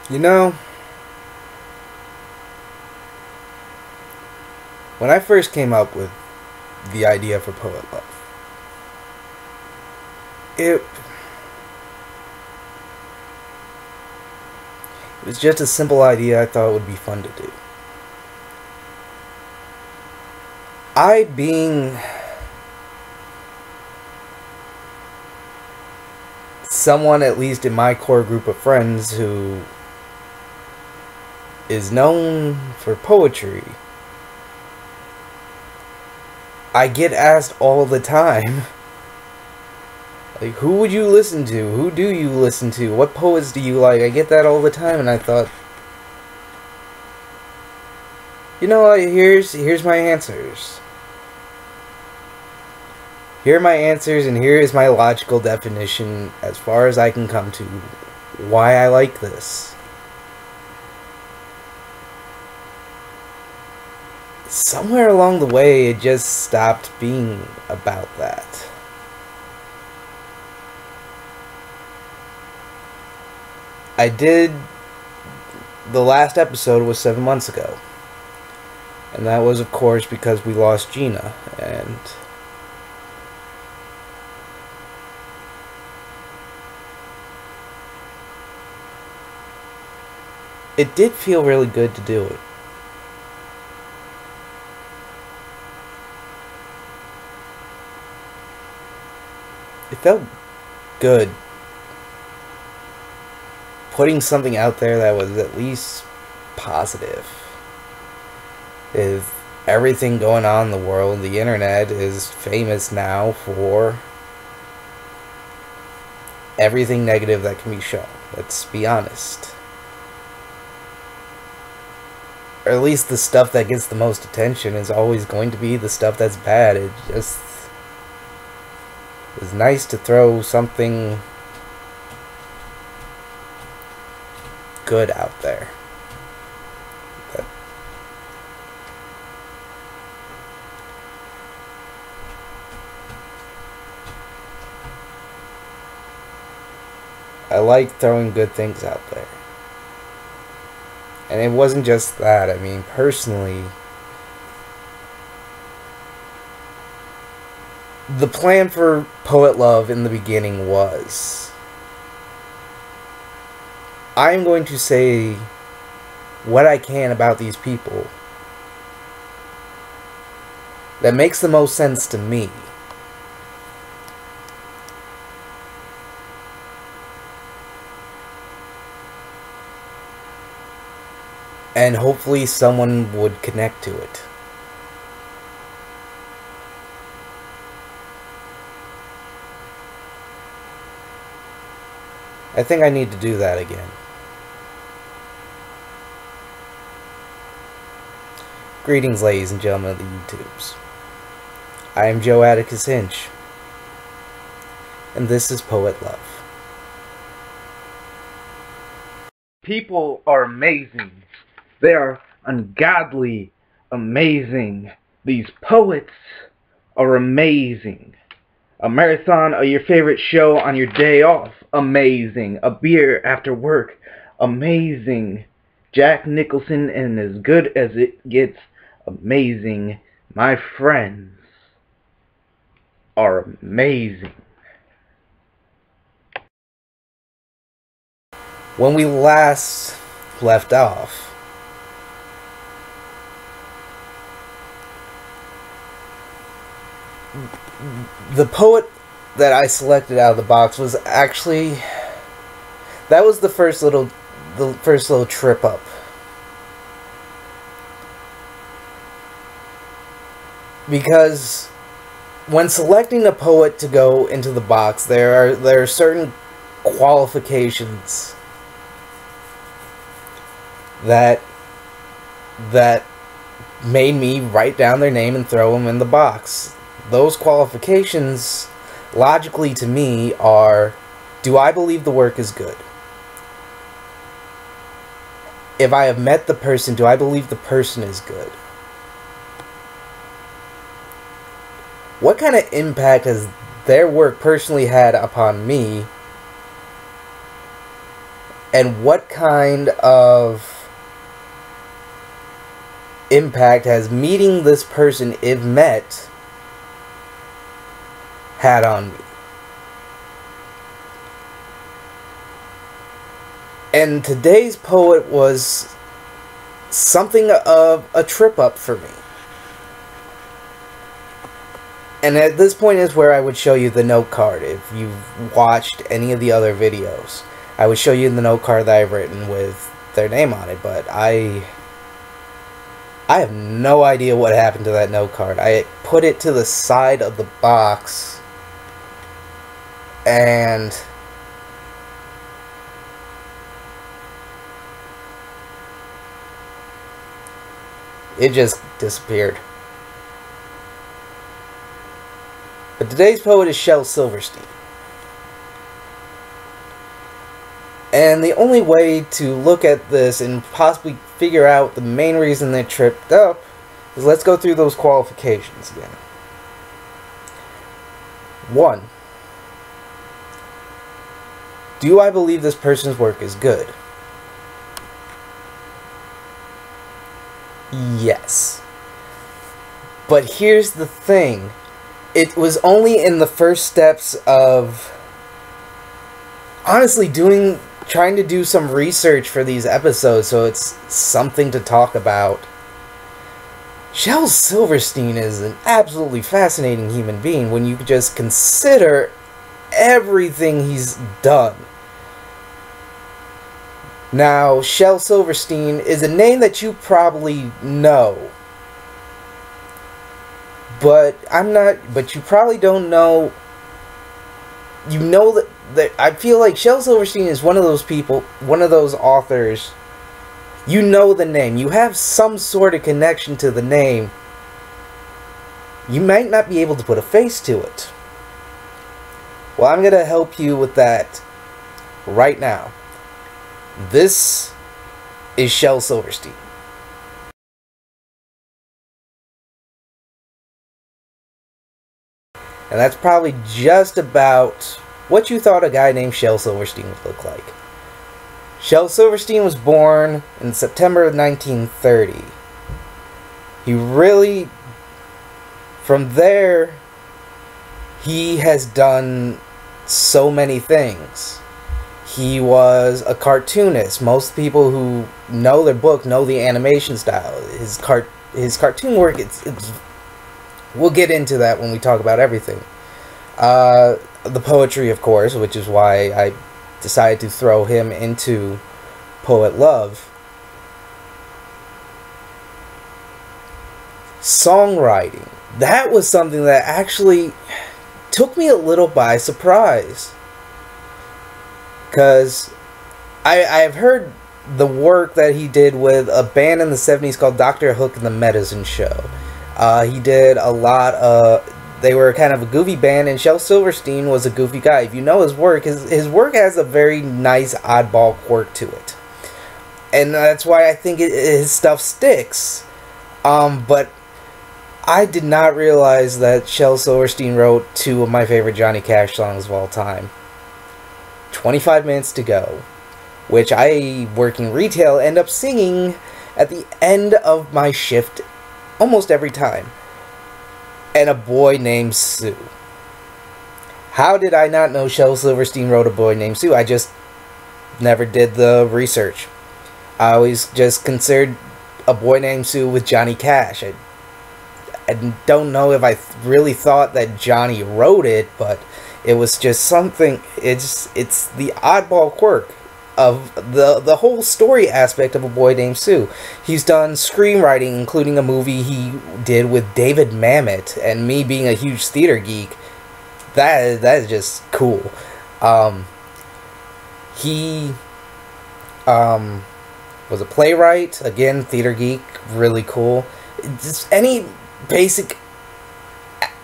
You know, when I first came up with the idea for Poet Love, it was just a simple idea I thought would be fun to do. I, being someone, at least in my core group of friends, who is known for poetry, I get asked all the time, like, who would you listen to? Who do you listen to? What poets do you like? I get that all the time, and I thought, you know what, here's my answers. Here are my answers, and here is my logical definition, as far as I can come to, why I like this. Somewhere along the way, it just stopped being about that. The last episode was 7 months ago. And that was, of course, because we lost Gina, and it did feel really good to do it. It felt good putting something out there that was at least positive. With everything going on in the world, the internet is famous now for everything negative that can be shown. Let's be honest. Or at least the stuff that gets the most attention is always going to be the stuff that's bad. It just is nice to throw something good out there. I like throwing good things out there. And it wasn't just that. I mean, personally, the plan for Poet Love in the beginning was, I'm going to say what I can about these people that makes the most sense to me. And hopefully someone would connect to it. I think I need to do that again. Greetings, ladies and gentlemen of the YouTubes. I am Joe Atticus Hinch, and this is Poet Love. People are amazing. They are ungodly amazing. These poets are amazing. A marathon of your favorite show on your day off, amazing. A beer after work, amazing. Jack Nicholson and As Good as It Gets, amazing. My friends are amazing. When we last left off, the poet that I selected out of the box was actually, that was the first little trip up. Because when selecting a poet to go into the box, there are certain qualifications that made me write down their name and throw them in the box. Those qualifications, logically to me, are, do I believe the work is good? If I have met the person, do I believe the person is good? What kind of impact has their work personally had upon me? and what kind of impact has meeting this person, if met, had on me. And today's poet was something of a trip up for me. And at this point is where I would show you the note card. If you've watched any of the other videos, I would show you the note card that I've written with their name on it. But I have no idea what happened to that note card. I put it to the side of the box, and it just disappeared. But today's poet is Shel Silverstein. And the only way to look at this and possibly figure out the main reason they tripped up is let's go through those qualifications again. 1. Do I believe this person's work is good? Yes. But here's the thing. It was only in the first steps of honestly trying to do some research for these episodes so it's something to talk about. Shel Silverstein is an absolutely fascinating human being when you just consider everything he's done. Now, Shel Silverstein is a name that you probably know. But you probably don't know. You know that I feel like Shel Silverstein is one of those people, one of those authors. You know the name. You have some sort of connection to the name. You might not be able to put a face to it. Well, I'm going to help you with that right now. This is Shel Silverstein. And that's probably just about what you thought a guy named Shel Silverstein would look like. Shel Silverstein was born in September of 1930. From there, he has done so many things. He was a cartoonist. Most people who know their book know the animation style. His cartoon work, we'll get into that when we talk about everything. The poetry, of course, which is why I decided to throw him into Poet Love. Songwriting. That was something that actually took me a little by surprise. Because I've heard the work that he did with a band in the 70s called Dr. Hook and the Medicine Show. He did a lot of... They were kind of a goofy band, and Shel Silverstein was a goofy guy. If you know his work, his work has a very nice oddball quirk to it. And that's why I think his stuff sticks. But I did not realize that Shel Silverstein wrote 2 of my favorite Johnny Cash songs of all time. 25 Minutes to Go, which I, working retail, end up singing at the end of my shift almost every time. And A Boy Named Sue. How did I not know Shel Silverstein wrote A Boy Named Sue? I just never did the research. I always just considered A Boy Named Sue with Johnny Cash. I don't know if I really thought that Johnny wrote it, but it was just something. It's the oddball quirk of the whole story aspect of A Boy Named Sue. He's done screenwriting, including a movie he did with David Mamet, and me being a huge theater geek, that is just cool. He was a playwright, again, theater geek, really cool. Just any basic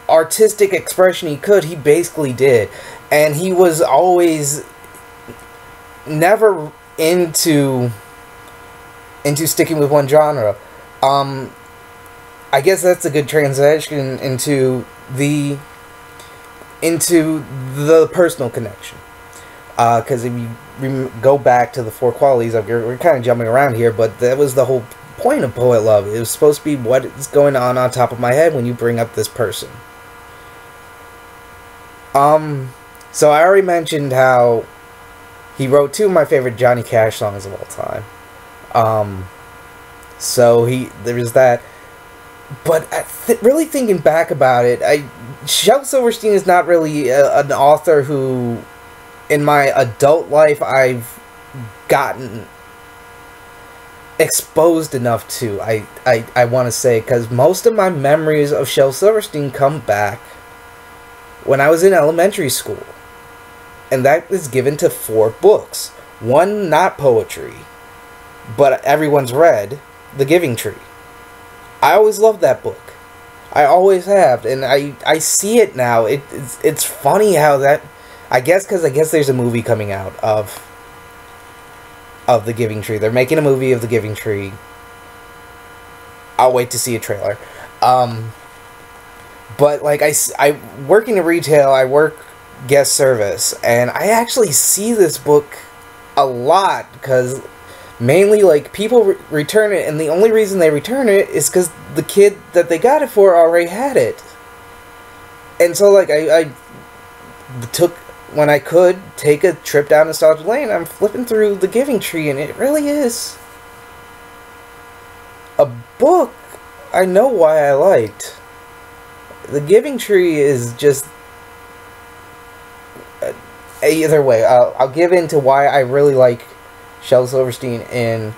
artistic expression he could, he basically did. And he was always never into sticking with one genre. I guess that's a good transition into the personal connection. Because if you go back to the four qualities, we're kind of jumping around here, but that was the whole point of poet love. It was supposed to be what is going on top of my head when you bring up this person. So I already mentioned how he wrote two of my favorite Johnny Cash songs of all time. So there was that. But really thinking back about it, Shel Silverstein is not really an author who, in my adult life, I've gotten exposed enough to, I want to say, because most of my memories of Shel Silverstein come back when I was in elementary school. And that is given to 4 books. One not poetry, but everyone's read, The Giving Tree. I always loved that book. I always have, and I see it now. It's funny how that, I guess there's a movie coming out of The Giving Tree. They're making a movie of The Giving Tree. I'll wait to see a trailer. But like I work in retail. I work guest service, and I actually see this book a lot because mainly like people return it, and the only reason they return it is because the kid that they got it for already had it. And so like I took, when I could, take a trip down Nostalgia Lane. I'm flipping through The Giving Tree, and it really is a book I know why I liked. The Giving Tree is just, either way, I'll give into why I really like Shel Silverstein in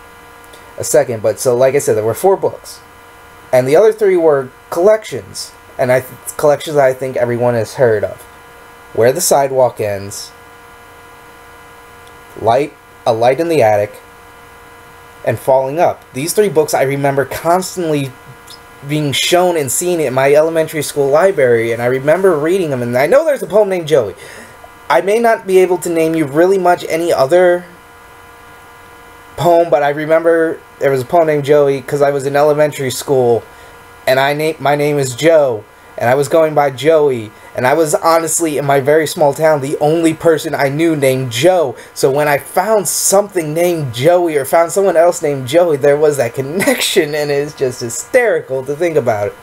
a second. But so, like I said, there were 4 books, and the other 3 were collections, and collections I think everyone has heard of: Where the Sidewalk Ends, A Light in the Attic, and Falling Up. These 3 books I remember constantly being shown and seen in my elementary school library, and I remember reading them. And I know there's a poem named Joey. I may not be able to name you really much any other poem, but I remember there was a poem named Joey because I was in elementary school, and my name is Joe, and I was going by Joey, and I was honestly, in my very small town, the only person I knew named Joe. So when I found something named Joey, or found someone else named Joey, there was that connection, and it's just hysterical to think about it.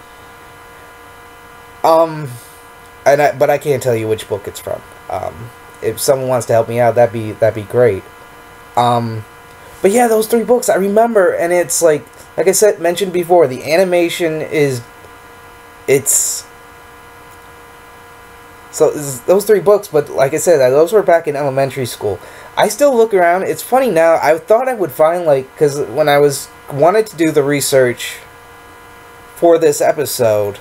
But I can't tell you which book it's from. If someone wants to help me out, that'd be great. But yeah, those 3 books I remember, and it's like I said, mentioned before, the animation so those 3 books, but like I said, those were back in elementary school. I still look around. It's funny now. I thought I would find, like, because when I wanted to do the research for this episode,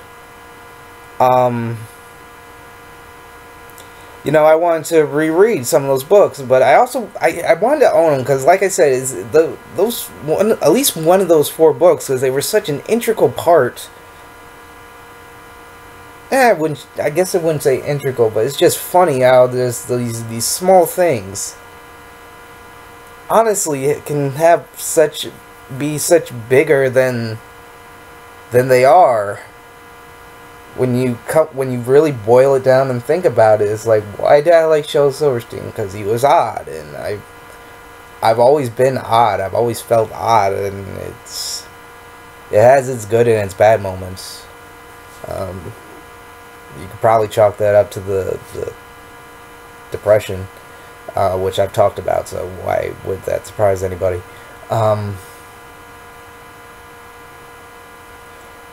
you know, I wanted to reread some of those books, but I also I wanted to own them because, like I said, at least one of those 4 books, because they were such an integral part. I guess I wouldn't say integral, but it's just funny how there's these small things. Honestly, it can have be such bigger than they are. When you really boil it down and think about it, it's like, why did I like Shel Silverstein? Because he was odd, and I've always been odd. I've always felt odd, and it has its good and its bad moments. You could probably chalk that up to the depression, which I've talked about, so why would that surprise anybody?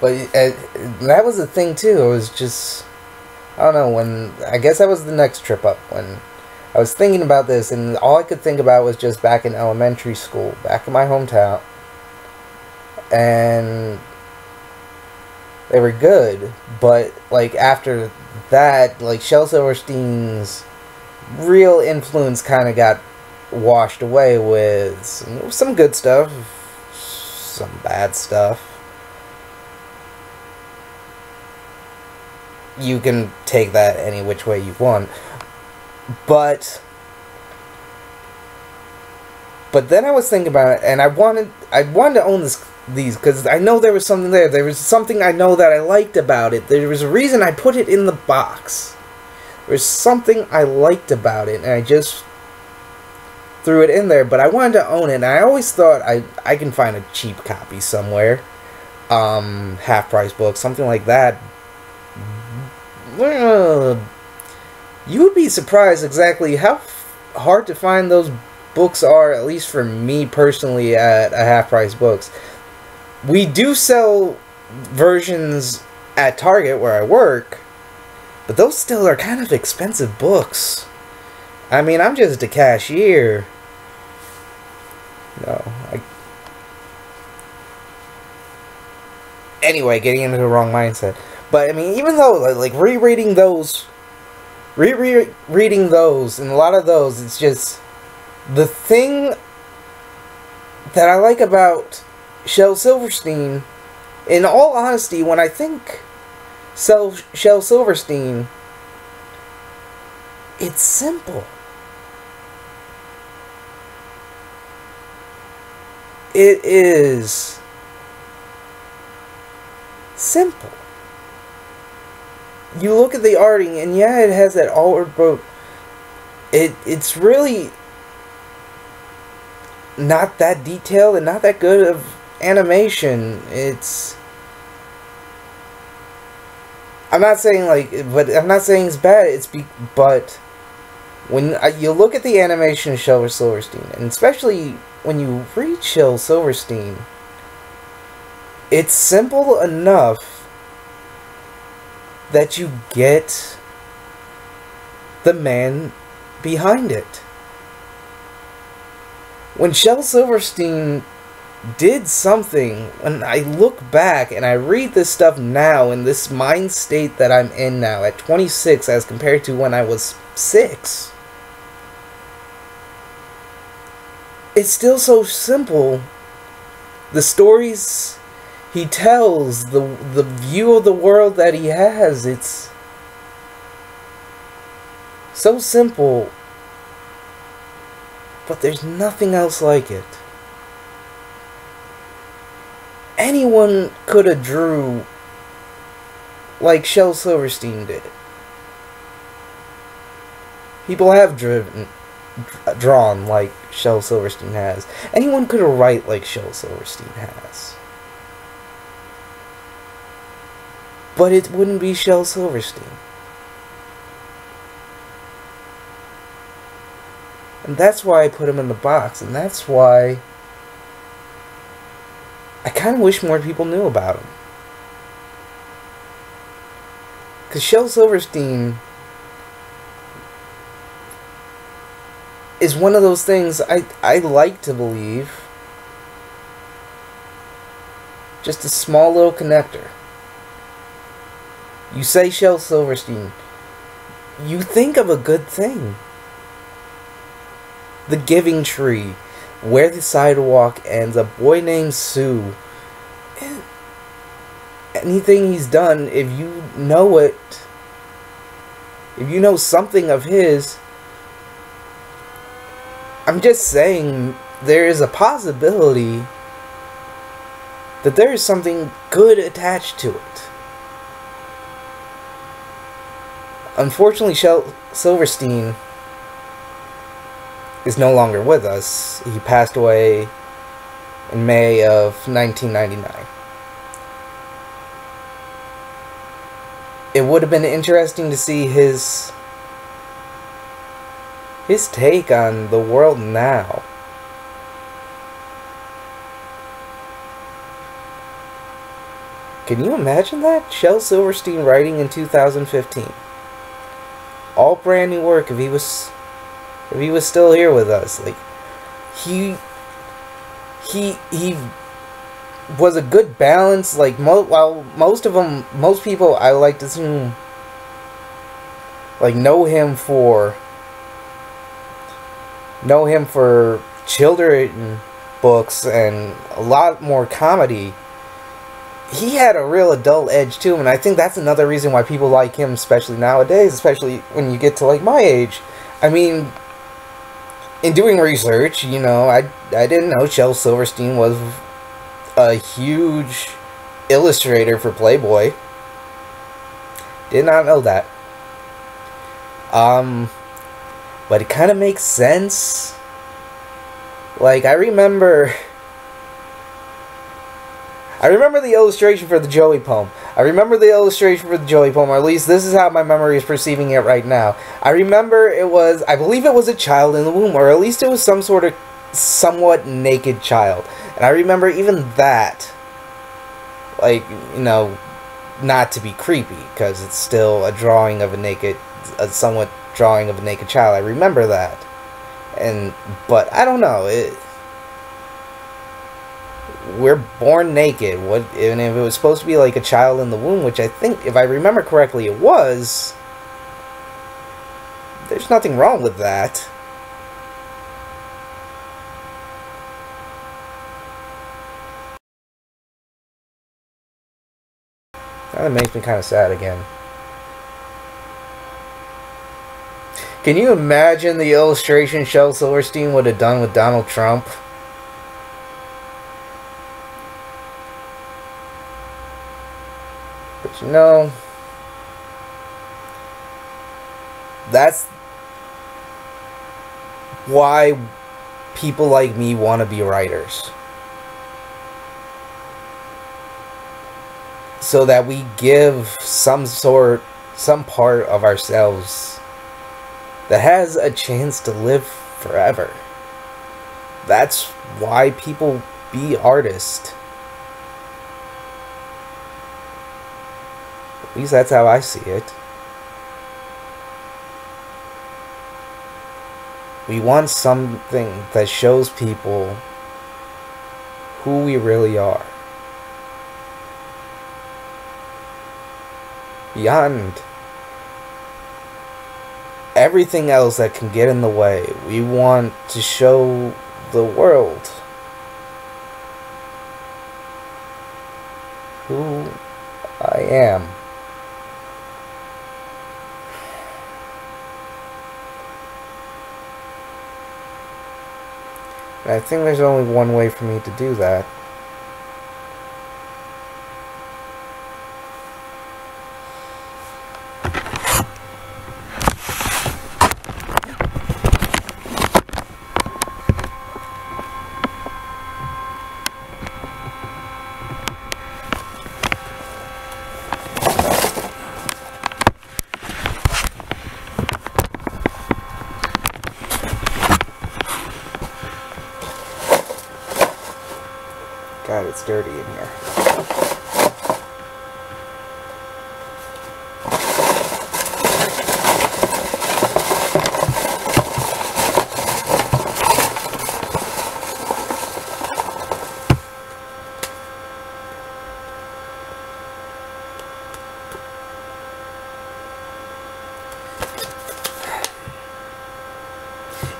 But that was the thing, too. It was just, I don't know, I guess that was the next trip up, when I was thinking about this, and all I could think about was just back in elementary school, back in my hometown, and they were good, but like after that, like Shel Silverstein's real influence kind of got washed away with some good stuff, some bad stuff. You can take that any which way you want, but then I was thinking about it, and I wanted to own these because I know there was something there. There was something I know that I liked about it. There was a reason I put it in the box. There was something I liked about it, and I just threw it in there, but I wanted to own it, and I always thought I can find a cheap copy somewhere. Half-price book, something like that. You would be surprised exactly how hard to find those books are, at least for me personally, at a half-price books. We do sell versions at Target where I work, but those still are kind of expensive books. I mean, I'm just a cashier. Anyway, getting into the wrong mindset. But, I mean, even though, like, rereading those, and a lot of those, it's just, the thing that I like about Shel Silverstein, in all honesty, when I think Shel Silverstein, it's simple. It is simple. You look at the arting, and yeah, it has that outward boat. It's really not that detailed and not that good of animation. I'm not saying I'm not saying it's bad. But when you look at the animation of Shel Silverstein, and especially when you read Shel Silverstein, it's simple enough that you get the man behind it. When Shel Silverstein did something, when I look back and I read this stuff now in this mind state that I'm in now at 26 as compared to when I was 6, it's still so simple. The stories he tells, the view of the world that he has, it's so simple, but there's nothing else like it. Anyone could have drew like Shel Silverstein did. People have drawn like Shel Silverstein has. Anyone could have write like Shel Silverstein has. But it wouldn't be Shel Silverstein. And that's why I put him in the box. And that's why I kind of wish more people knew about him. Because Shel Silverstein is one of those things I like to believe. Just a small little connector. You say Shel Silverstein, you think of a good thing. The Giving Tree, Where the Sidewalk Ends, A Boy Named Sue. And anything he's done, if you know it, if you know something of his, I'm just saying there is a possibility that there is something good attached to it. Unfortunately, Shel Silverstein is no longer with us. He passed away in May of 1999. It would have been interesting to see his take on the world now. Can you imagine that? Shel Silverstein writing in 2015. All brand new work if he was still here with us. Like, he was a good balance. Like, most people I like to assume like know him for children books and a lot more comedy. He had a real adult edge to him, and I think that's another reason why people like him, especially nowadays, especially when you get to like my age. I mean, in doing research, you know, I didn't know Shel Silverstein was a huge illustrator for Playboy. Did not know that. But it kind of makes sense Like, I remember the illustration for the Joey poem. Or at least this is how my memory is perceiving it right now. I remember I believe it was a child in the womb, or at least it was some sort of somewhat naked child. And I remember even that, like, you know, not to be creepy, because it's still a somewhat drawing of a naked child. I remember that. But I don't know, we're born naked. And if it was supposed to be like a child in the womb, which I think, if I remember correctly, it was, there's nothing wrong with that. That makes me kind of sad again. Can you imagine the illustration Shel Silverstein would have done with Donald Trump? But you know, that's why people like me want to be writers. So that we give some part of ourselves that has a chance to live forever. That's why people be artists. At least that's how I see it. We want something that shows people who we really are. Beyond everything else that can get in the way, we want to show the world who I am. And I think there's only one way for me to do that. God, it's dirty in here.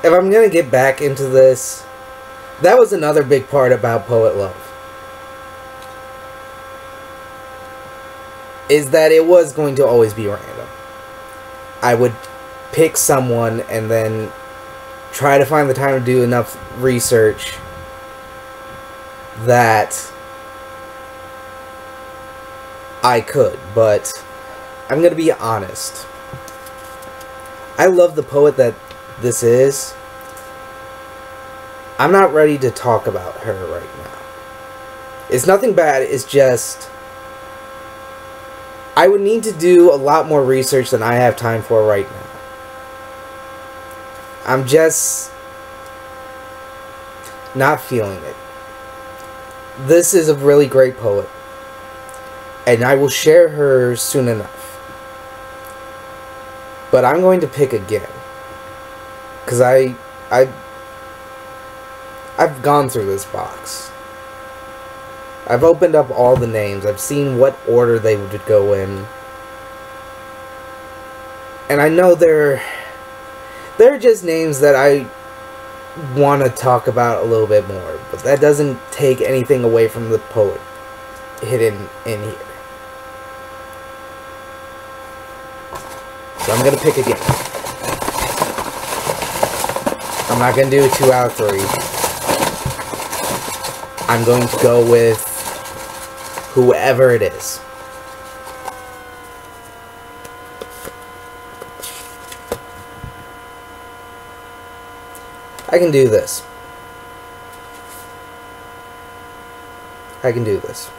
If I'm gonna get back into this, that was another big part about Poet Love. Is that it was going to always be random. I would pick someone and then try to find the time to do enough research that I could. But I'm going to be honest. I love the poet that this is. I'm not ready to talk about her right now. It's nothing bad, it's just I would need to do a lot more research than I have time for right now. I'm just not feeling it. This is a really great poet, and I will share her soon enough. But I'm going to pick again, because I've gone through this box. I've opened up all the names. I've seen what order they would go in. And I know they're just names that I want to talk about a little bit more. But that doesn't take anything away from the poet hidden in here. So I'm going to pick again. I'm not going to do a 2 out of 3. I'm going to go with whoever it is. I can do this. I can do this.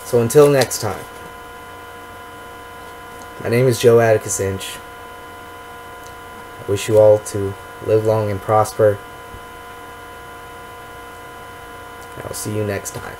So until next time, my name is Joe Atticus Inch. I wish you all to live long and prosper. I'll see you next time.